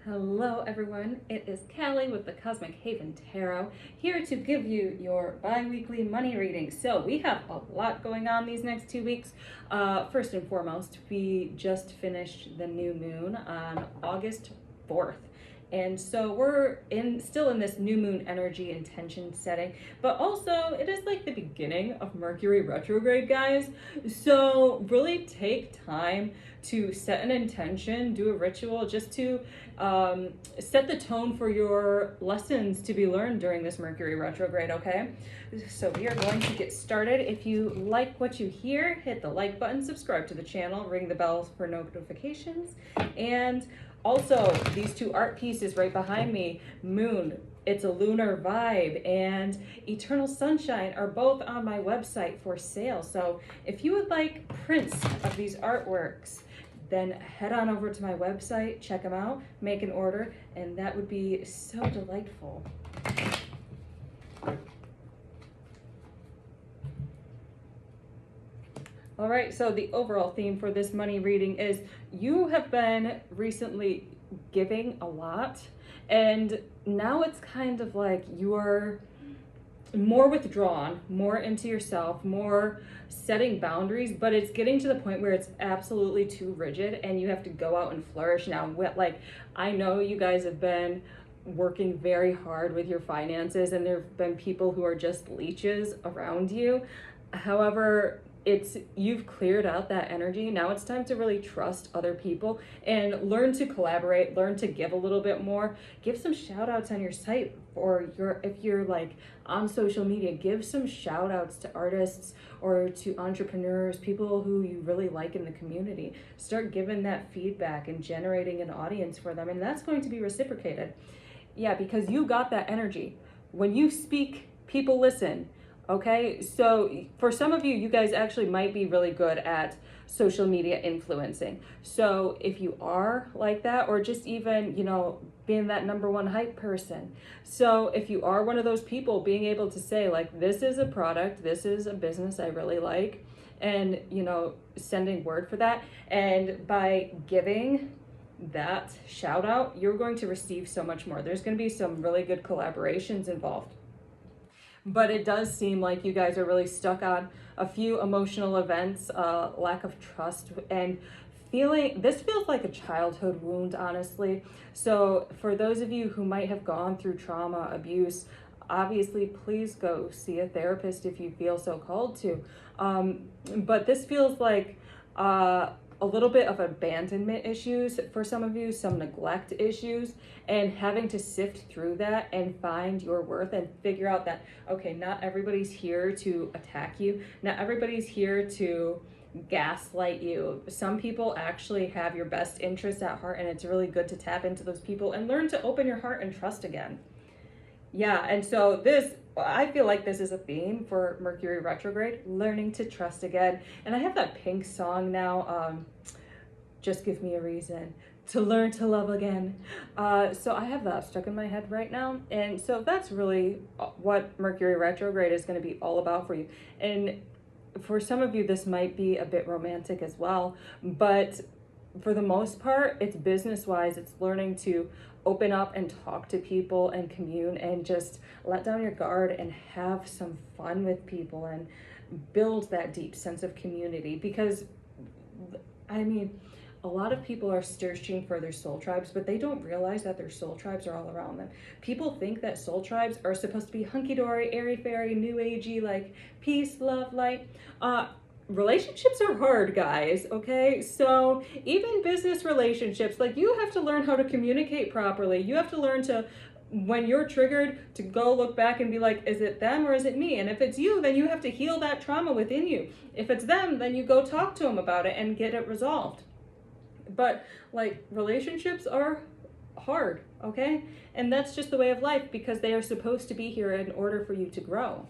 Hello everyone, it is Callie with the Cosmic Haven Tarot, here to give you your bi-weekly money reading. So we have a lot going on these next 2 weeks. First and foremost, we just finished the new moon on August 4th. And so we're still in this new moon energy intention setting, but also it is like the beginning of Mercury retrograde, guys. So really take time to set an intention, do a ritual just to set the tone for your lessons to be learned during this Mercury retrograde, okay? So we are going to get started. If you like what you hear, hit the like button, subscribe to the channel, ring the bells for notifications, and also these two art pieces right behind me, Moon, It's a Lunar Vibe, and Eternal Sunshine are both on my website for sale. So if you would like prints of these artworks, then head on over to my website, check them out, make an order, and that would be so delightful. All right, so the overall theme for this money reading is you have been recently giving a lot, and now it's kind of like you're more withdrawn, more into yourself, more setting boundaries, but it's getting to the point where it's absolutely too rigid and you have to go out and flourish now. Like, I know you guys have been working very hard with your finances and there have been people who are just leeches around you. However, you've cleared out that energy. Now it's time to really trust other people and learn to collaborate, learn to give a little bit more. Give some shout outs on your site, or if you're like on social media, give some shout outs to artists or to entrepreneurs, people who you really like in the community. Start giving that feedback and generating an audience for them, and that's going to be reciprocated. Yeah, because you got that energy. When you speak, people listen. Okay, so for some of you, you guys actually might be really good at social media influencing. So if you are like that, or just even, being that number one hype person. So if you are one of those people, being able to say like, this is a product, this is a business I really like, and, sending word for that. And by giving that shout out, you're going to receive so much more. There's going to be some really good collaborations involved. But it does seem like you guys are really stuck on a few emotional events, lack of trust, and this feels like a childhood wound, honestly. So for those of you who might have gone through trauma, abuse, obviously please go see a therapist if you feel so called to. But this feels like a little bit of abandonment issues for some of you, some neglect issues, and having to sift through that and find your worth and figure out that, okay, not everybody's here to attack you. Not everybody's here to gaslight you. Some people actually have your best interests at heart, and it's really good to tap into those people and learn to open your heart and trust again. Yeah, and so I feel like this is a theme for Mercury retrograde, learning to trust again. And I have that Pink song now, Just Give Me a Reason to Learn to Love Again. So I have that stuck in my head right now. And so that's really what Mercury retrograde is going to be all about for you. And for some of you, this might be a bit romantic as well, but for the most part, it's business-wise. It's learning to open up and talk to people and commune and just let down your guard and have some fun with people and build that deep sense of community. Because, I mean, a lot of people are searching for their soul tribes, but they don't realize that their soul tribes are all around them. People think that soul tribes are supposed to be hunky-dory, airy-fairy, new agey, like peace, love, light. Relationships are hard, guys, okay? So even business relationships, like, you have to learn how to communicate properly. You have to learn to, when you're triggered, to go look back and be like, is it them or is it me? And if it's you, then you have to heal that trauma within you. If it's them, then you go talk to them about it and get it resolved. But like, relationships are hard, okay? And that's just the way of life, because they are supposed to be here in order for you to grow.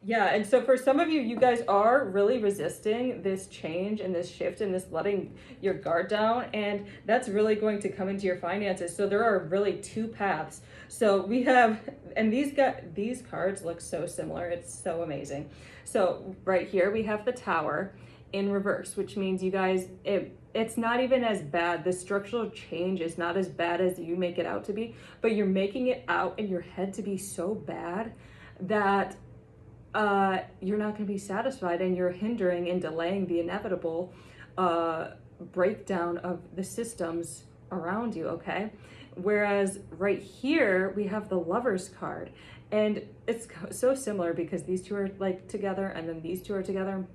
Yeah, and so for some of you, you guys are really resisting this change and this shift and this letting your guard down, and that's really going to come into your finances. So there are really two paths. So we have, and these cards look so similar. It's so amazing. So right here we have the Tower, in reverse, which means you guys, it's not even as bad. The structural change is not as bad as you make it out to be, but you're making it out in your head to be so bad that you're not going to be satisfied, and you're hindering and delaying the inevitable breakdown of the systems around you, okay? Whereas right here, we have the Lovers card, and it's so similar because these two are like together, and then these two are together.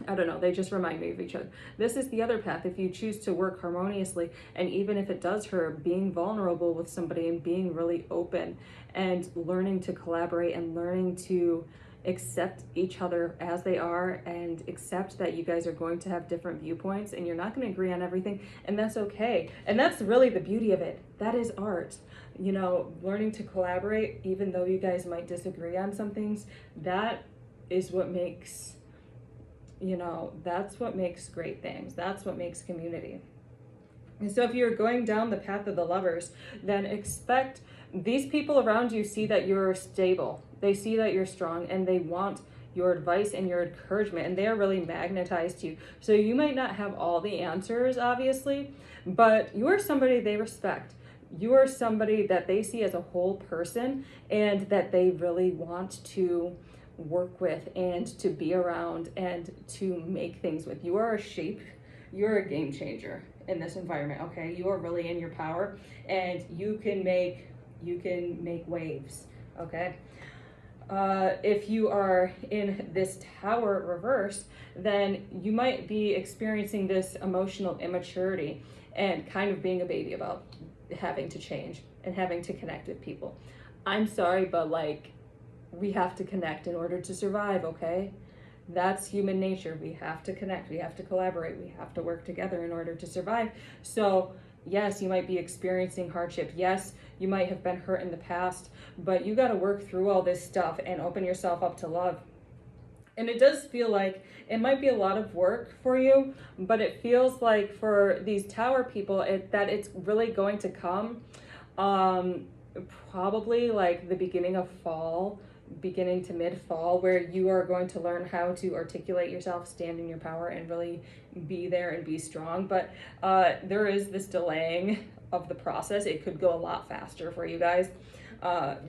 I don't know, they just remind me of each other. This is the other path. If you choose to work harmoniously, and even if it does hurt, being vulnerable with somebody and being really open and learning to collaborate and learning to accept each other as they are, and accept that you guys are going to have different viewpoints and you're not going to agree on everything, and that's okay. And that's really the beauty of it. That is art. You know, learning to collaborate even though you guys might disagree on some things, that is what makes, you know, that's what makes great things. That's what makes community. And so if you're going down the path of the Lovers, then expect these people around you see that you're stable. They see that you're strong, and they want your advice and your encouragement, and they are really magnetized to you. So you might not have all the answers, obviously, but you are somebody they respect. You are somebody that they see as a whole person, and that they really want to work with and to be around and to make things with. You are a shape, you're a game changer in this environment, okay? You are really in your power, and you can make waves, okay? If you are in this Tower reverse, then you might be experiencing this emotional immaturity and kind of being a baby about having to change and having to connect with people. I'm sorry, but like, we have to connect in order to survive, okay? That's human nature. We have to connect, we have to collaborate, we have to work together in order to survive. So yes, you might be experiencing hardship. Yes, you might have been hurt in the past, but you got to work through all this stuff and open yourself up to love. And it does feel like it might be a lot of work for you, but it feels like for these Tower people, that it's really going to come probably like the beginning of fall, beginning to mid-fall, where you are going to learn how to articulate yourself, stand in your power, and really be there and be strong. But there is this delaying of the process. It could go a lot faster for you guys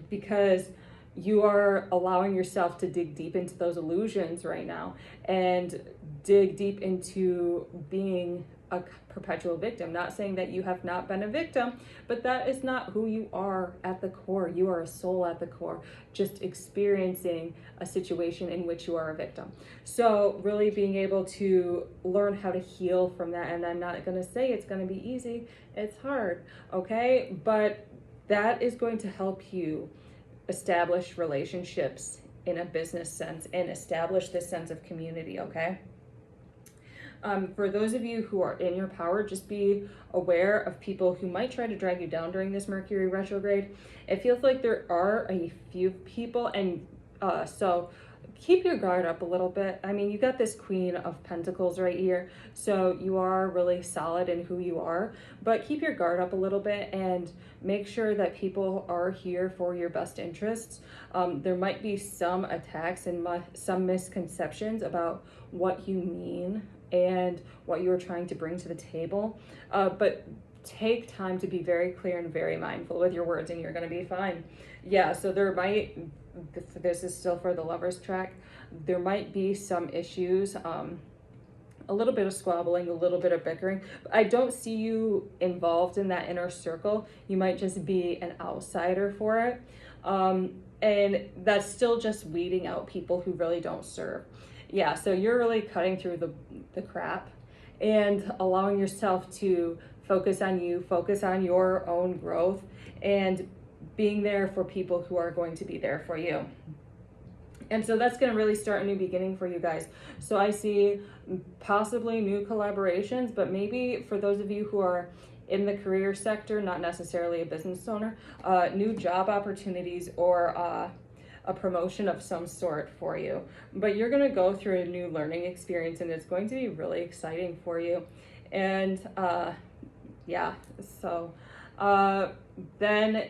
because you are allowing yourself to dig deep into those illusions right now, and dig deep into being a perpetual victim. Not saying that you have not been a victim, but that is not who you are at the core. You are a soul at the core, just experiencing a situation in which you are a victim. So really being able to learn how to heal from that. And I'm not going to say it's going to be easy. It's hard, okay? But that is going to help you establish relationships in a business sense and establish this sense of community, okay? For those of you who are in your power, just be aware of people who might try to drag you down during this Mercury retrograde. It feels like there are a few people, and so keep your guard up a little bit. I mean, you got this Queen of Pentacles right here, so you are really solid in who you are, but keep your guard up a little bit and make sure that people are here for your best interests. There might be some attacks and some misconceptions about what you mean and what you are trying to bring to the table, but take time to be very clear and very mindful with your words, and you're going to be fine. Yeah, so there might, this is still for the Lovers track, there might be some issues, a little bit of squabbling, a little bit of bickering. I don't see you involved in that inner circle. You might just be an outsider for it, and that's still just weeding out people who really don't serve. Yeah, so you're really cutting through the crap and allowing yourself to focus on you, focus on your own growth, and being there for people who are going to be there for you. And so that's going to really start a new beginning for you guys. So I see possibly new collaborations, but maybe for those of you who are in the career sector, not necessarily a business owner, new job opportunities or a promotion of some sort for you. But you're going to go through a new learning experience, and it's going to be really exciting for you. And yeah, so then,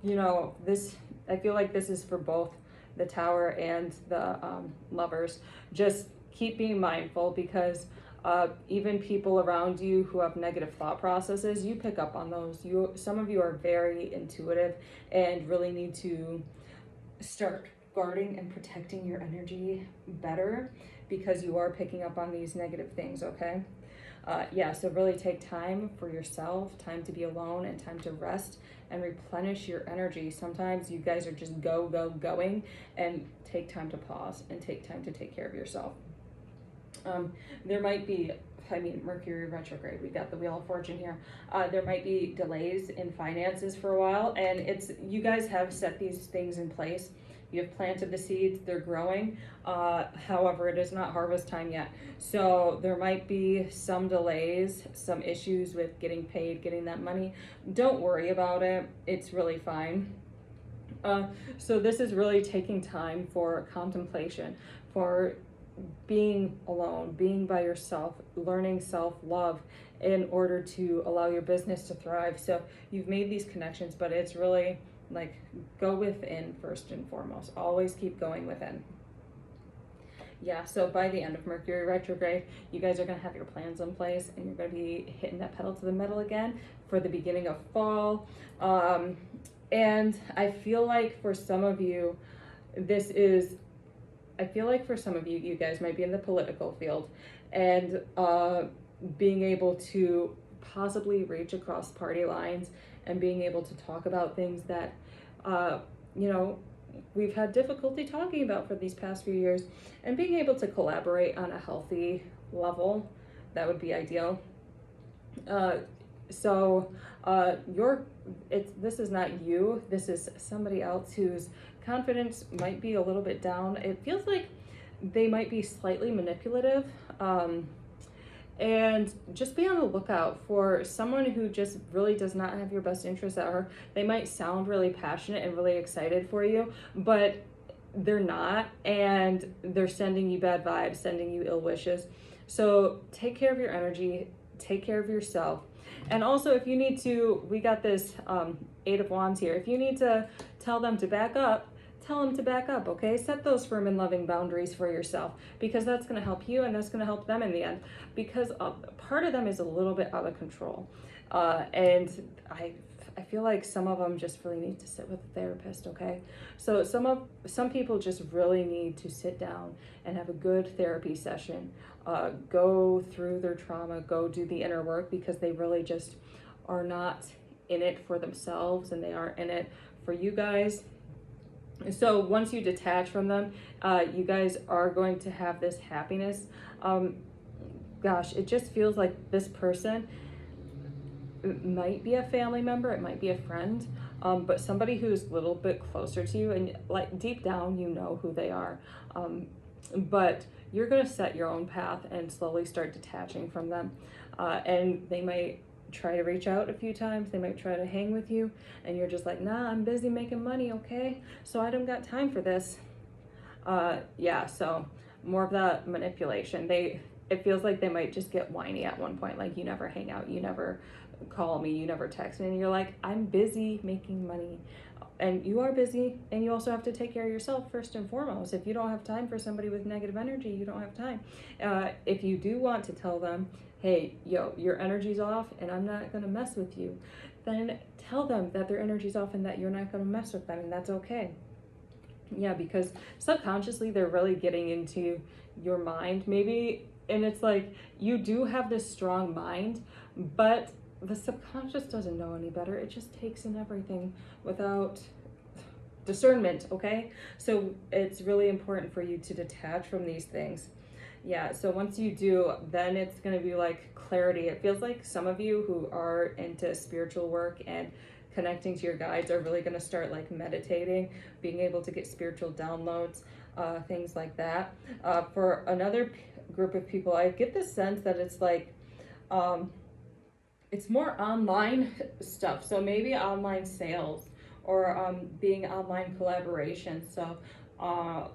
you know, this, I feel like this is for both the Tower and the Lovers. Just keep being mindful, because even people around you who have negative thought processes, you pick up on those. Some of you are very intuitive and really need to start guarding and protecting your energy better, because you are picking up on these negative things, okay? Yeah, so really take time for yourself, time to be alone, and time to rest and replenish your energy. Sometimes you guys are just going, and take time to pause and take time to take care of yourself. There might be, I mean, Mercury retrograde, we got the Wheel of Fortune here. There might be delays in finances for a while, and you guys have set these things in place. You have planted the seeds, they're growing. However, it is not harvest time yet. So there might be some delays, some issues with getting paid, getting that money. Don't worry about it. It's really fine. So this is really taking time for contemplation, for being alone, being by yourself, learning self-love in order to allow your business to thrive. So you've made these connections, but it's really like, go within first and foremost. Always keep going within. Yeah, so by the end of Mercury retrograde, you guys are going to have your plans in place, and you're going to be hitting that pedal to the metal again for the beginning of fall. And I feel like for some of you, you guys might be in the political field, and being able to possibly reach across party lines and being able to talk about things that, we've had difficulty talking about for these past few years, and being able to collaborate on a healthy level, that would be ideal. This is not you, this is somebody else whose confidence might be a little bit down. It feels like they might be slightly manipulative. And just be on the lookout for someone who just really does not have your best interests at heart. They might sound really passionate and really excited for you, but they're not, and they're sending you bad vibes, sending you ill wishes. So take care of your energy, take care of yourself. And also, if you need to, we got this Eight of Wands here. If you need to tell them to back up, tell them to back up, okay? Set those firm and loving boundaries for yourself, because that's going to help you, and that's going to help them in the end, because part of them is a little bit out of control. And I feel like some of them just really need to sit with a therapist, okay? So some people just really need to sit down and have a good therapy session, go through their trauma, go do the inner work, because they really just are not in it for themselves, and they aren't in it for you guys. So once you detach from them, you guys are going to have this happiness. Gosh, it just feels like this person, it might be a family member, it might be a friend, but somebody who's a little bit closer to you, and like deep down you know who they are. But you're going to set your own path and slowly start detaching from them. And they might try to reach out a few times, they might try to hang with you, and you're just like, nah, I'm busy making money, okay? So I don't got time for this. Yeah, so more of that manipulation. It feels like they might just get whiny at one point, like, you never hang out, you never call me, you never text me, and you're like, I'm busy making money. And you are busy, and you also have to take care of yourself first and foremost. If you don't have time for somebody with negative energy, you don't have time. If you do want to tell them, hey, your energy's off and I'm not going to mess with you, then tell them that their energy's off and that you're not going to mess with them, and that's okay. Yeah, because subconsciously they're really getting into your mind maybe, and it's like, you do have this strong mind, but the subconscious doesn't know any better. It just takes in everything without discernment, okay? So it's really important for you to detach from these things. Yeah, so once you do, then it's going to be like clarity. It feels like some of you who are into spiritual work and connecting to your guides are really going to start like meditating, being able to get spiritual downloads, things like that. For another group of people, I get the sense that it's like, it's more online stuff. So maybe online sales, or being online collaboration. So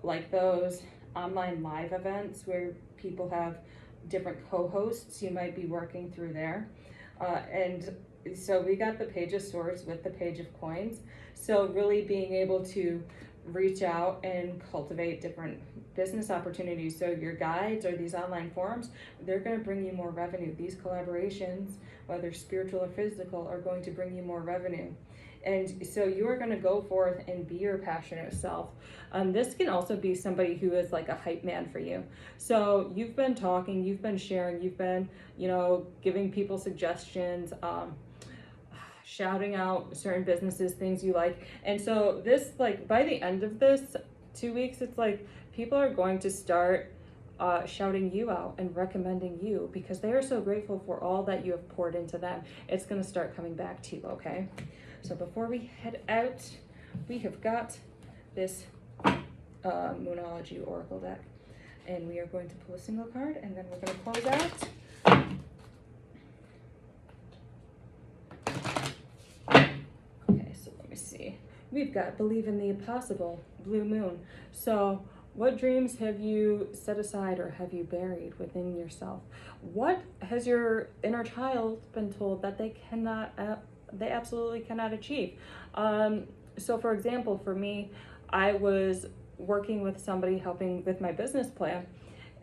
like those online live events where people have different co-hosts, you might be working through there. And so we got the Page of Swords with the Page of Coins. So really being able to reach out and cultivate different business opportunities. So your guides or these online forums, they're going to bring you more revenue. These collaborations, whether spiritual or physical, are going to bring you more revenue. And so you are going to go forth and be your passionate self. This can also be somebody who is like a hype man for you. So you've been talking, you've been sharing, you've been, giving people suggestions, shouting out certain businesses, things you like. And so this, like, by the end of this 2 weeks, it's like people are going to start shouting you out and recommending you because they are so grateful for all that you have poured into them. It's going to start coming back to you, okay? So before we head out, we have got this Moonology Oracle deck. And we are going to pull a single card, and then we're going to close out. Okay, so let me see. We've got Believe in the Impossible, Blue Moon. So what dreams have you set aside or have you buried within yourself? What has your inner child been told that they absolutely cannot achieve? So for example, for me, I was working with somebody helping with my business plan,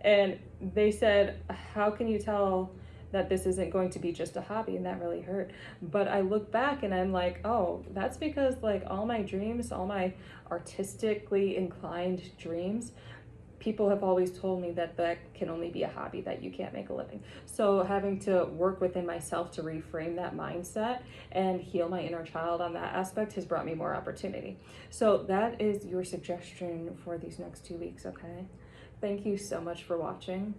and they said, how can you tell that this isn't going to be just a hobby? And that really hurt. But I look back and I'm like, oh, that's because like all my dreams, all my artistically inclined dreams, people have always told me that can only be a hobby, that you can't make a living. So having to work within myself to reframe that mindset and heal my inner child on that aspect has brought me more opportunity. So that is your suggestion for these next 2 weeks, okay? Thank you so much for watching.